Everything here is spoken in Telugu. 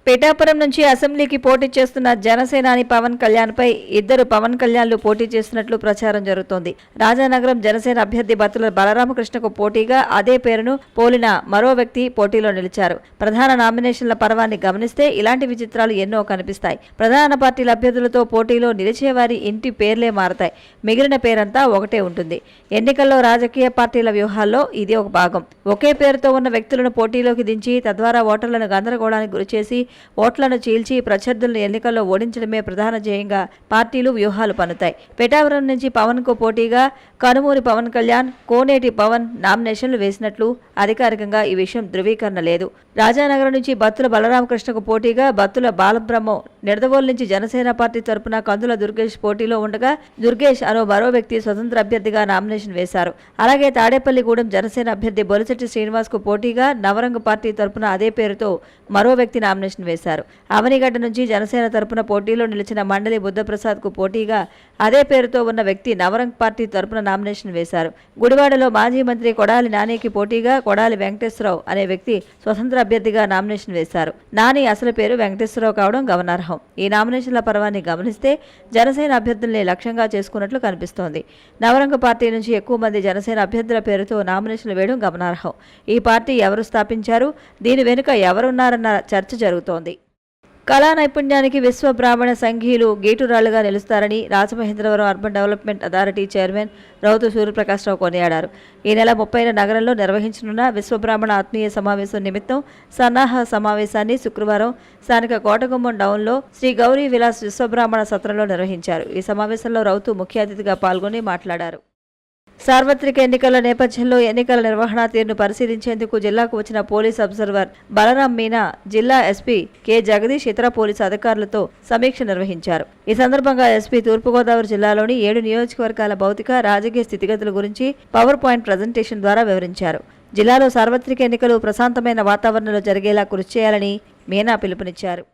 పిఠాపురం నుంచి అసెంబ్లీకి పోటీ చేస్తున్న జనసేనాని పవన్ కళ్యాణ్పై ఇద్దరు పవన్ కళ్యాణ్లు పోటీ చేస్తున్నట్లు ప్రచారం జరుగుతోంది. రాజానగరం జనసేన అభ్యర్థి బత్తుల బలరామకృష్ణకు పోటీగా అదే పేరును పోలిన మరో వ్యక్తి పోటీలో నిలిచారు. ప్రధాన నామినేషన్ల పర్వాన్ని గమనిస్తే ఇలాంటి విచిత్రాలు ఎన్నో కనిపిస్తాయి. ప్రధాన పార్టీల అభ్యర్థులతో పోటీలో నిలిచేవారి ఇంటి పేర్లే మారతాయి. మిగిలిన పేరంతా ఒకటే ఉంటుంది. ఎన్నికల్లో రాజకీయ పార్టీల వ్యూహాల్లో ఇది ఒక భాగం. ఒకే పేరుతో ఉన్న వ్యక్తులను పోటీలోకి దించి తద్వారా ఓటర్లను గందరగోళానికి గురిచేసి ఓట్లను చీల్చి ప్రత్యర్థులను ఎన్నికల్లో ఓడించడమే ప్రధాన ధ్యేయంగా పార్టీలు వ్యూహాలు పన్నుతాయి. పిఠాపురం నుంచి పవన్ కు పోటీగా కనుమూరి పవన్ కళ్యాణ్, కోనేటి పవన్ నామినేషన్లు వేసినట్లు అధికారికంగా ఈ విషయం ధృవీకరణ లేదు. రాజానగరం నుంచి బత్తుల బలరామకృష్ణకు పోటీగా బత్తుల బాలబ్రహ్మం, నిడదవోలు నుంచి జనసేన పార్టీ తరపున కందుల దుర్గేష్ పోటీలో ఉండగా దుర్గేష్ అనో మరో వ్యక్తి స్వతంత్ర అభ్యర్థిగా నామినేషన్ వేశారు. అలాగే తాడేపల్లిగూడెం జనసేన అభ్యర్థి బొలిశెట్టి శ్రీనివాస్ కు పోటీగా నవరంగ్ పార్టీ తరపున అదే పేరుతో మరో వ్యక్తి నామినేషన్ వేశారు. అవనిగడ్డ నుంచి జనసేన తరపున పోటీలో నిలిచిన మండలి బుద్ధప్రసాద్ కు పోటీగా అదే పేరుతో ఉన్న వ్యక్తి నవరంగ్ పార్టీ తరపున నామినేషన్ వేశారు. గుడివాడలో మాజీ మంత్రి కొడాలి నానికి పోటీగా కొడాలి వెంకటేశ్వరరావు అనే వ్యక్తి స్వతంత్ర అభ్యర్థిగా నామినేషన్ వేశారు. నాని అసలు పేరు వెంకటేశ్వరరావు కావడం గమనార్హం. ఈ నామినేషన్ల పర్వాన్ని గమనిస్తే జనసేన అభ్యర్థుల్ని లక్ష్యంగా చేసుకున్నట్లు కనిపిస్తోంది. నవరంగ పార్టీ నుంచి ఎక్కువ మంది జనసేన అభ్యర్థుల పేరుతో నామినేషన్లు వేయడం గమనార్హం. ఈ పార్టీ ఎవరు స్థాపించారు, దీని వెనుక ఎవరున్నారన్న చర్చ జరుగుతోంది. కళా నైపుణ్యానికి విశ్వ బ్రాహ్మణ సంఘీయులు గేటురాళ్లుగా నిలుస్తారని Rajamahendravaram urban development authority chairman Rautu Suryaprakash Rao కొనియాడారు. ఈ నెల 30న నగరంలో నిర్వహించనున్న విశ్వబ్రాహ్మణ ఆత్మీయ సమావేశం నిమిత్తం సన్నాహ సమావేశాన్ని శుక్రవారం స్థానిక కోటగుమ్మం డౌన్లో శ్రీ గౌరీ విలాస్ విశ్వబ్రాహ్మణ సత్రంలో నిర్వహించారు. ఈ సమావేశంలో రౌతు ముఖ్య అతిథిగా పాల్గొని మాట్లాడారు. సార్వత్రిక ఎన్నికల నేపథ్యంలో ఎన్నికల నిర్వహణ తీరును పరిశీలించేందుకు జిల్లాకు వచ్చిన పోలీస్ అబ్జర్వర్ బలరాం మీనా జిల్లా ఎస్పీ కె జగదీష్ ఇతర పోలీసు అధికారులతో సమీక్ష నిర్వహించారు. ఈ సందర్భంగా ఎస్పీ తూర్పుగోదావరి జిల్లాలోని 7 నియోజకవర్గాల భౌతిక రాజకీయ స్థితిగతుల గురించి పవర్ పాయింట్ ప్రజెంటేషన్ ద్వారా వివరించారు. జిల్లాలో సార్వత్రిక ఎన్నికలు ప్రశాంతమైన వాతావరణంలో జరిగేలా కృషి చేయాలని మీనా పిలుపునిచ్చారు.